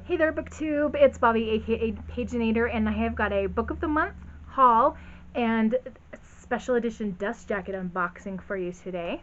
Hey there, BookTube. It's Bobby, aka Paginator, and I have got a Book of the Month haul and special edition dust jacket unboxing for you today.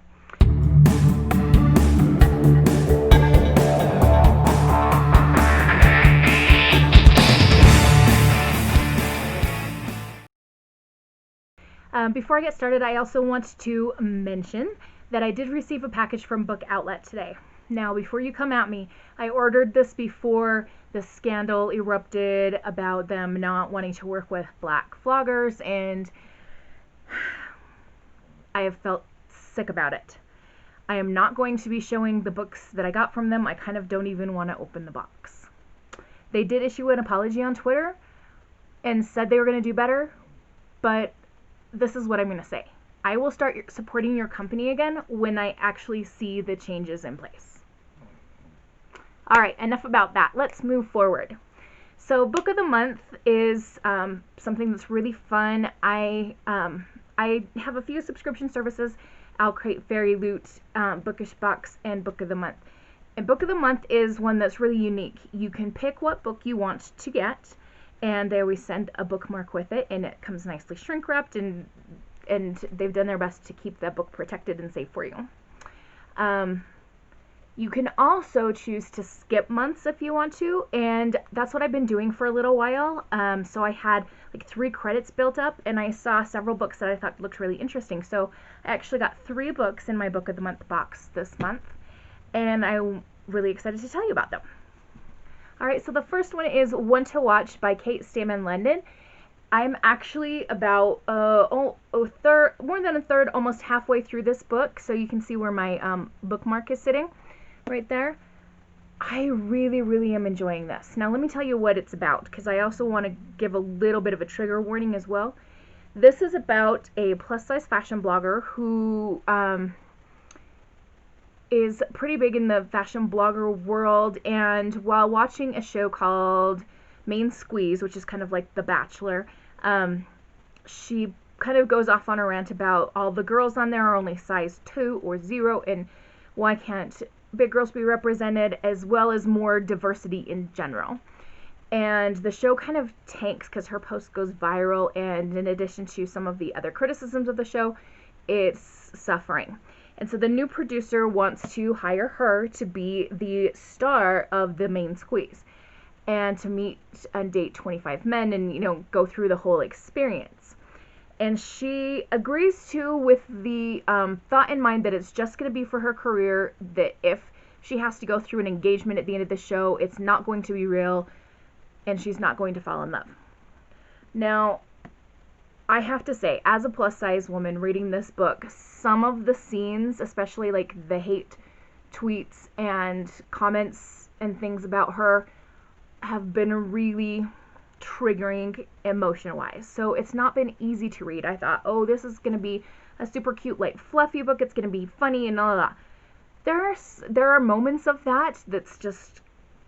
Before I get started, I also want to mention that I did receive a package from Book Outlet today. Now, before you come at me, I ordered this before the scandal erupted about them not wanting to work with black vloggers, and I have felt sick about it. I am not going to be showing the books that I got from them. I kind of don't even want to open the box. They did issue an apology on Twitter and said they were going to do better, but this is what I'm going to say. I will start supporting your company again when I actually see the changes in place. All right, enough about that. Let's move forward. So Book of the Month is something that's really fun. I have a few subscription services: Crate, Fairy Loot, Bookish Box, and Book of the Month. And Book of the Month is one that's really unique. You can pick what book you want to get, and they always send a bookmark with it, and it comes nicely shrink wrapped, and they've done their best to keep that book protected and safe for you. You can also choose to skip months if you want to, and that's what I've been doing for a little while. So I had like 3 credits built up, and I saw several books that I thought looked really interesting. So I actually got 3 books in my Book of the Month box this month, and I'm really excited to tell you about them. Alright, so the first one is One to Watch by Kate Stamen London. I'm actually about more than a third, almost halfway through this book, so you can see where my bookmark is sitting right there. I really am enjoying this. Now let me tell you what it's about, because I also want to give a little bit of a trigger warning as well. This is about a plus-size fashion blogger who is pretty big in the fashion blogger world, and while watching a show called Main Squeeze, which is kind of like The Bachelor, she kind of goes off on a rant about all the girls on there are only size 2 or 0, and why can't big girls be represented, as well as more diversity in general. And the show kind of tanks because her post goes viral, and in addition to some of the other criticisms of the show, it's suffering. And so the new producer wants to hire her to be the star of the Main Squeeze and to meet and date 25 men and, go through the whole experience. And she agrees to, with the thought in mind that it's just going to be for her career, that if she has to go through an engagement at the end of the show, it's not going to be real, and she's not going to fall in love. Now, I have to say, as a plus-size woman reading this book, some of the scenes, especially like the hate tweets and comments and things about her, have been really triggering emotion-wise. So it's not been easy to read. I thought, oh, this is going to be a super cute, like, fluffy book. It's going to be funny and all of that. There are moments of that that's just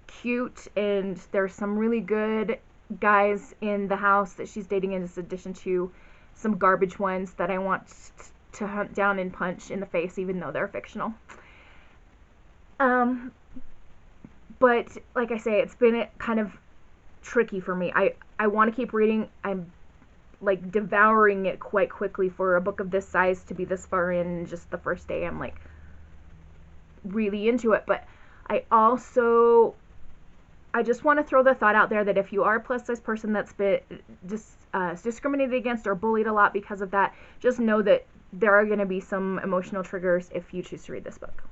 cute, and there's some really good guys in the house that she's dating, in addition to some garbage ones that I want to hunt down and punch in the face, even though they're fictional. But like I say, it's been kind of tricky for me. I want to keep reading. I'm like devouring it quite quickly for a book of this size to be this far in just the first day. I'm like really into it, but I just want to throw the thought out there that if you are a plus size person that's been discriminated against or bullied a lot because of that, just know that there are going to be some emotional triggers if you choose to read this book.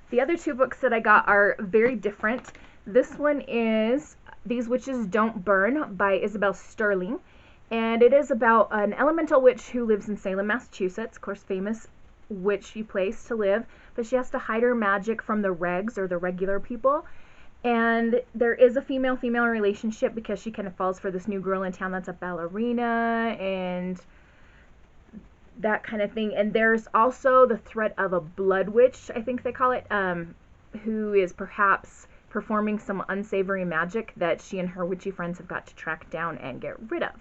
The other 2 books that I got are very different. This one is These Witches Don't Burn by Isabel Sterling, and it is about an elemental witch who lives in Salem, Massachusetts, of course, famous witchy place to live, but she has to hide her magic from the regs, or the regular people. And there is a female-female relationship because she kind of falls for this new girl in town that's a ballerina and that kind of thing. And there's also the threat of a blood witch, I think they call it, who is perhaps performing some unsavory magic that she and her witchy friends have got to track down and get rid of.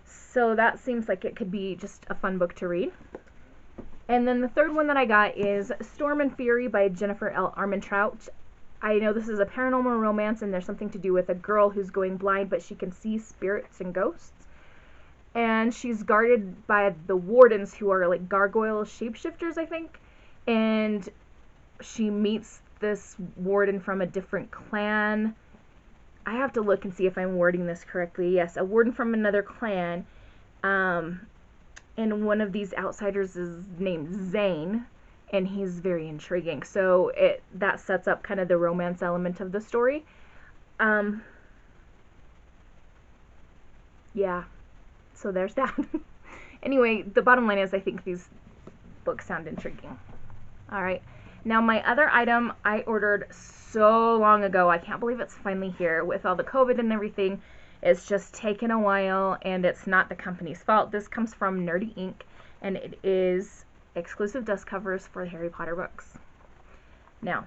So that seems like it could be just a fun book to read. And then the third one that I got is Storm and Fury by Jennifer L. Armentrout. I know this is a paranormal romance, and there's something to do with a girl who's going blind, but she can see spirits and ghosts. And she's guarded by the wardens, who are like gargoyle shapeshifters, I think. And she meets this warden from a different clan. I have to look and see if I'm wording this correctly. Yes, a warden from another clan. And one of these outsiders is named Zane, and he's very intriguing. So that sets up kind of the romance element of the story. Yeah, so there's that. Anyway, the bottom line is I think these books sound intriguing. All right. Now, my other item I ordered so long ago. I can't believe it's finally here. With all the COVID and everything, it's just taken a while, and it's not the company's fault. This comes from Nerdy Ink, and it is exclusive dust covers for the Harry Potter books. Now,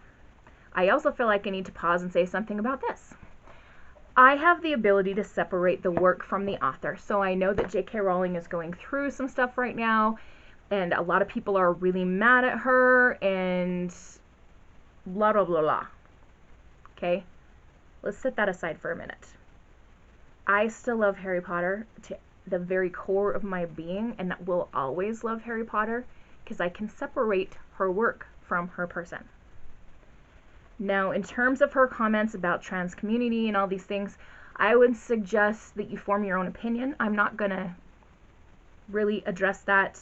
I also feel like I need to pause and say something about this. I have the ability to separate the work from the author, so I know that J.K. Rowling is going through some stuff right now, and a lot of people are really mad at her, and blah, blah, blah, blah. Okay? Let's set that aside for a minute. I still love Harry Potter to the very core of my being, and will always love Harry Potter because I can separate her work from her person. Now, in terms of her comments about trans community and all these things, I would suggest that you form your own opinion. I'm not going to really address that,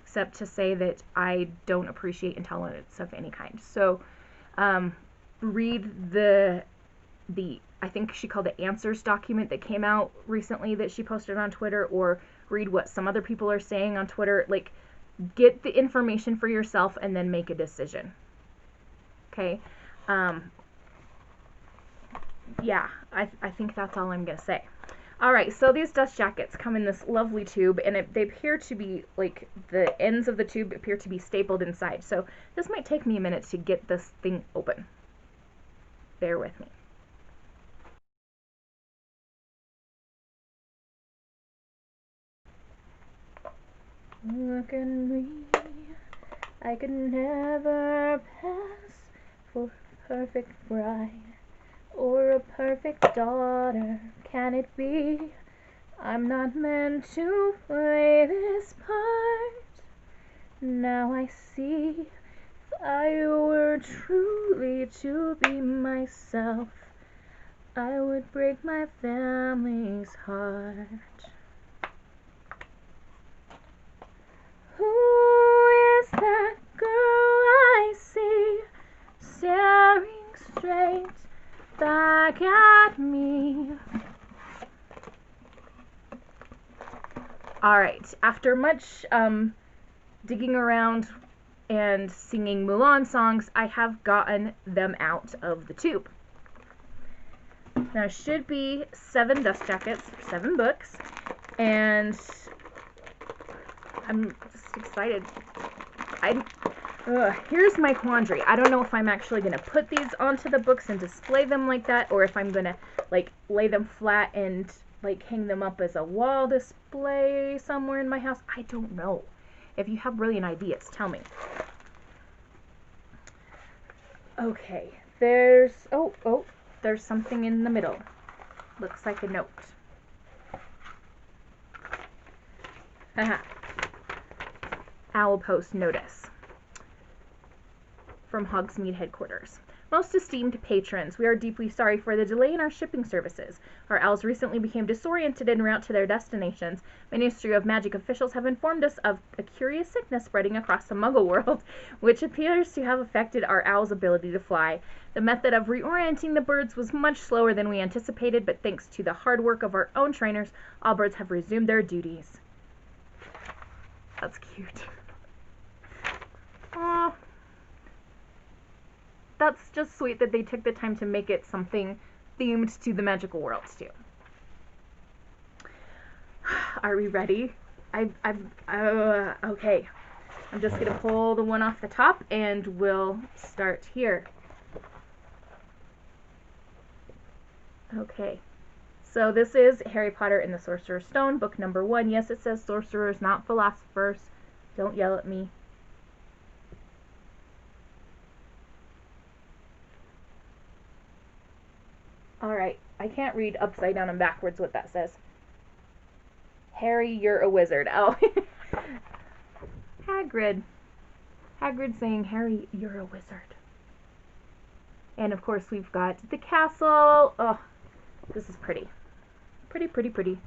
except to say that I don't appreciate intolerance of any kind. So, read the I think she called it answers document that came out recently that she posted on Twitter, or read what some other people are saying on Twitter. Like, get the information for yourself and then make a decision. Okay? Yeah, I think that's all I'm going to say. Alright, so these dust jackets come in this lovely tube, and they appear to be, like, the ends of the tube appear to be stapled inside. So this might take me a minute to get this thing open. Bear with me. Look at me, I could never pass for a perfect bride or a perfect daughter. Can it be? I'm not meant to play this part. Now I see, if I were truly to be myself, I would break my family's heart. Who is that girl I see staring straight back at me? Alright, after much digging around and singing Mulan songs, I have gotten them out of the tube. Now, it should be 7 dust jackets, 7 books, and I'm just excited. Here's my quandary. I don't know if I'm actually going to put these onto the books and display them like that, or if I'm going to, like, lay them flat and, like, hang them up as a wall display somewhere in my house. I don't know. If you have brilliant ideas, tell me. Okay, there's something in the middle. Looks like a note. Haha. Owl Post notice from Hogsmeade headquarters. Most esteemed patrons, we are deeply sorry for the delay in our shipping services. Our owls recently became disoriented en route to their destinations. Ministry of Magic officials have informed us of a curious sickness spreading across the Muggle world, which appears to have affected our owls' ability to fly. The method of reorienting the birds was much slower than we anticipated, but thanks to the hard work of our own trainers, all birds have resumed their duties. That's cute. Aww. That's just sweet that they took the time to make it something themed to the magical worlds too. Are we ready? Okay. I'm just gonna pull the one off the top and we'll start here. Okay. So this is Harry Potter and the Sorcerer's Stone, book number 1. Yes, it says sorcerers, not philosophers. Don't yell at me. Alright, I can't read upside down and backwards what that says. Harry, you're a wizard. Oh. Hagrid. Hagrid saying, Harry, you're a wizard. And of course we've got the castle. Oh, this is pretty. Pretty, pretty, pretty.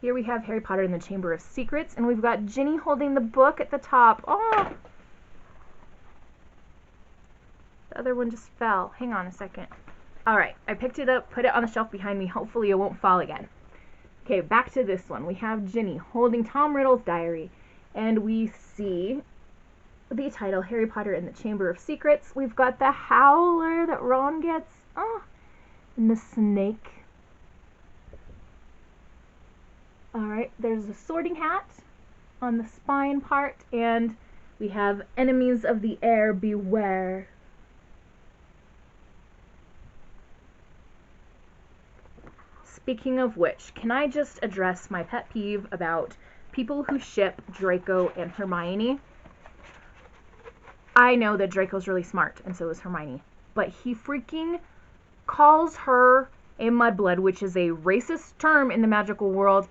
Here we have Harry Potter in the Chamber of Secrets, and we've got Ginny holding the book at the top. Oh! The other one just fell. Hang on a second. Alright, I picked it up, put it on the shelf behind me. Hopefully it won't fall again. Okay, back to this one. We have Ginny holding Tom Riddle's diary, and we see the title, Harry Potter in the Chamber of Secrets. We've got the howler that Ron gets. Oh, and the snake. Alright, there's a sorting hat on the spine part, and we have enemies of the air, beware. Speaking of which, can I just address my pet peeve about people who ship Draco and Hermione? I know that Draco's really smart, and so is Hermione, but he freaking calls her a mudblood, which is a racist term in the magical world,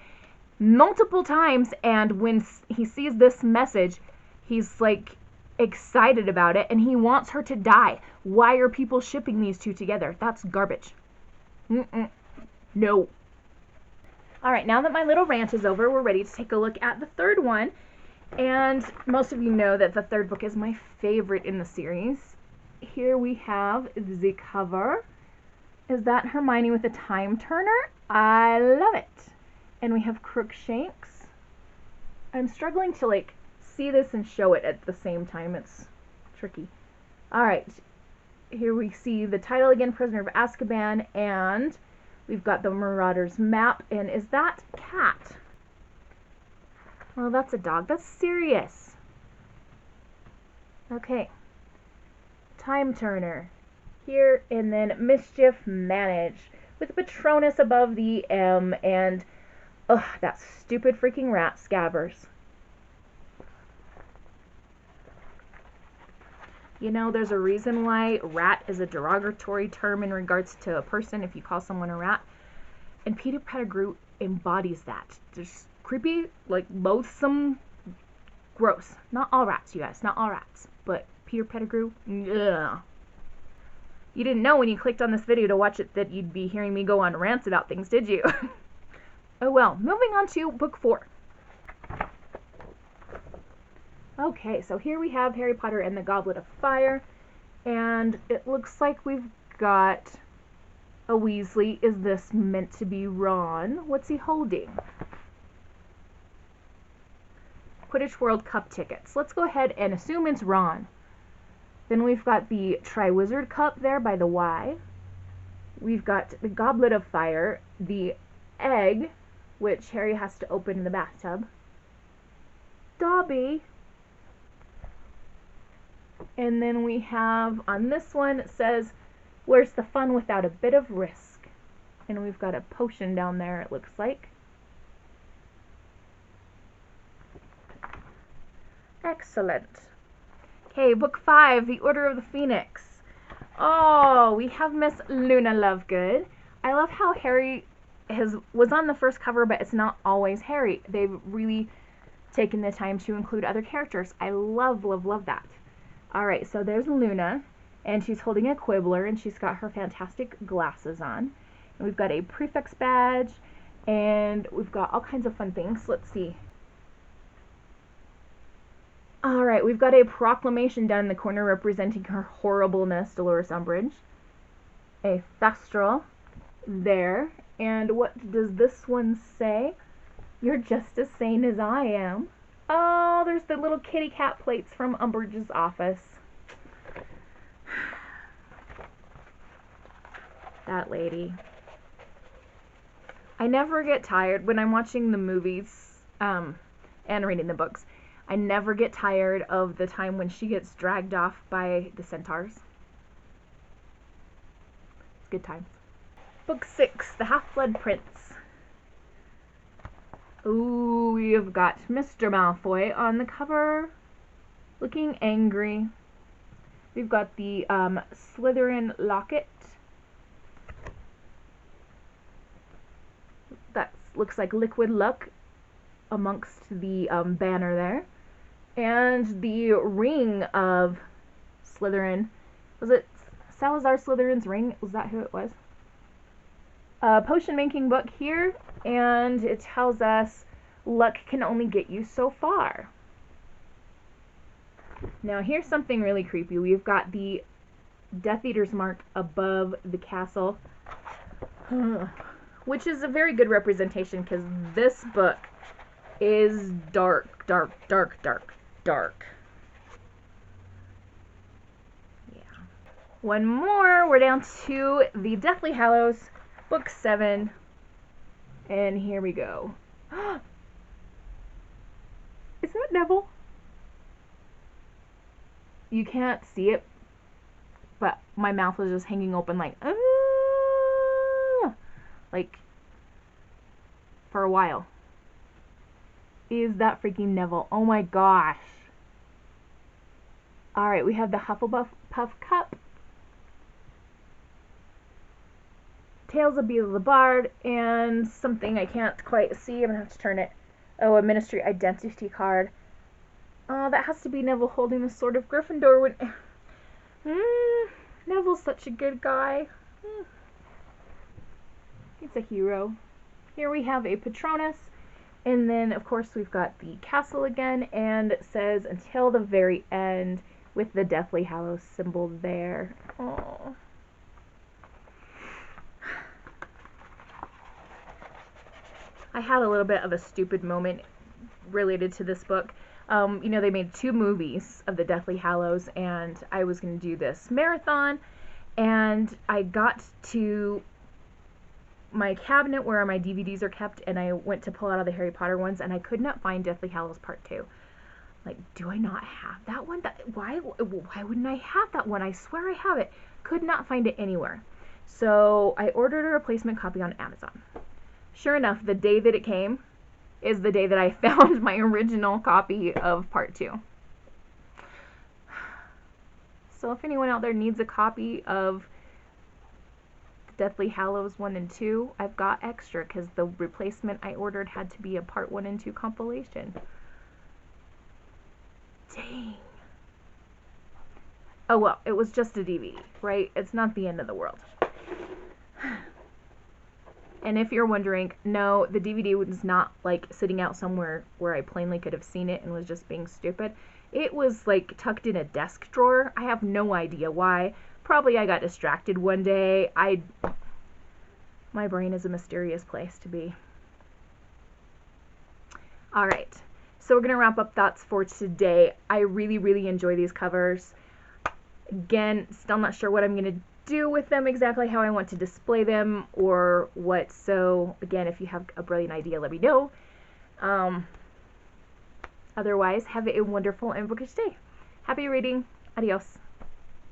multiple times, and when he sees this message, he's like excited about it, and he wants her to die. Why are people shipping these two together? That's garbage. No. Alright, now that my little rant is over, we're ready to take a look at the third one. And most of you know that the third book is my favorite in the series. Here we have the cover. Is that Hermione with a time turner? I love it. And we have Crookshanks. I'm struggling to like see this and show it at the same time. It's tricky. Alright, here we see the title again, Prisoner of Azkaban, and we've got the Marauder's map. And is that cat? Well, that's a dog. That's serious. Okay. Time Turner. Here, and then Mischief Managed. With Patronus above the M, and ugh, that stupid freaking rat, Scabbers. You know, there's a reason why rat is a derogatory term in regards to a person if you call someone a rat. And Peter Pettigrew embodies that. Just creepy, like loathsome, gross. Not all rats, you guys. Not all rats. But Peter Pettigrew, ugh. You didn't know when you clicked on this video to watch it that you'd be hearing me go on rants about things, did you? Oh well, moving on to book 4. Okay, so here we have Harry Potter and the Goblet of Fire, and it looks like we've got a Weasley. Is this meant to be Ron? What's he holding? Quidditch World Cup tickets. Let's go ahead and assume it's Ron. Then we've got the Triwizard Cup there by the Y. We've got the Goblet of Fire, the egg, which Harry has to open in the bathtub. Dobby. And then we have, on this one, it says, where's the fun without a bit of risk? And we've got a potion down there, it looks like. Excellent. Okay, book 5, The Order of the Phoenix. Oh, we have Miss Luna Lovegood. I love how Harry was on the first cover, but it's not always Harry. They've really taken the time to include other characters. I love, love, love that. Alright, so there's Luna, and she's holding a quibbler, and she's got her fantastic glasses on. And we've got a prefect's badge, and we've got all kinds of fun things. Let's see. Alright, we've got a proclamation down in the corner representing her horribleness, Dolores Umbridge. A thestral there. And what does this one say? You're just as sane as I am. Oh, there's the little kitty cat plates from Umbridge's office. That lady. I never get tired when I'm watching the movies and reading the books. I never get tired of the time when she gets dragged off by the centaurs. It's good times. Book 6, The Half-Blood Prince. Ooh, we've got Mr. Malfoy on the cover, looking angry. We've got the Slytherin locket. That looks like liquid luck amongst the banner there. And the ring of Slytherin. Was it Salazar Slytherin's ring? Was that who it was? Potion making book here, and it tells us luck can only get you so far. Now here's something really creepy. We've got the Death Eater's mark above the castle, which is a very good representation because this book is dark, dark, dark, dark, dark. Yeah. One more. We're down to the Deathly Hallows, book 7, and here we go. Is that Neville? You can't see it, but my mouth was just hanging open like for a while. Is that freaking Neville? Oh my gosh. Alright, we have the Hufflepuff cup, Tales of Beedle the Bard, and something I can't quite see. I'm gonna have to turn it. Oh, a Ministry Identity card. Oh, that has to be Neville holding the Sword of Gryffindor. Neville's such a good guy. He's a hero. Here we have a Patronus, and then of course we've got the castle again, and it says until the very end with the Deathly Hallows symbol there. Oh. I had a little bit of a stupid moment related to this book. You know, they made 2 movies of the Deathly Hallows, and I was going to do this marathon, and I got to my cabinet where my DVDs are kept, and I went to pull out all the Harry Potter ones, and I could not find Deathly Hallows Part 2. Like, do I not have that one? Why wouldn't I have that one? I swear I have it. Could not find it anywhere. So I ordered a replacement copy on Amazon. Sure enough, the day that it came is the day that I found my original copy of Part 2. So if anyone out there needs a copy of Deathly Hallows 1 and 2, I've got extra because the replacement I ordered had to be a Part 1 and 2 compilation. Dang. Oh well, it was just a DVD, right? It's not the end of the world. And if you're wondering, no, the DVD was not like sitting out somewhere where I plainly could have seen it and was just being stupid. It was like tucked in a desk drawer. I have no idea why. Probably I got distracted one day. My brain is a mysterious place to be. Alright, so we're going to wrap up thoughts for today. I really, really enjoy these covers. Again, still not sure what I'm going to do with them exactly, how I want to display them or what. So again, if you have a brilliant idea, let me know. Otherwise, have a wonderful and bookish day. Happy reading. Adios.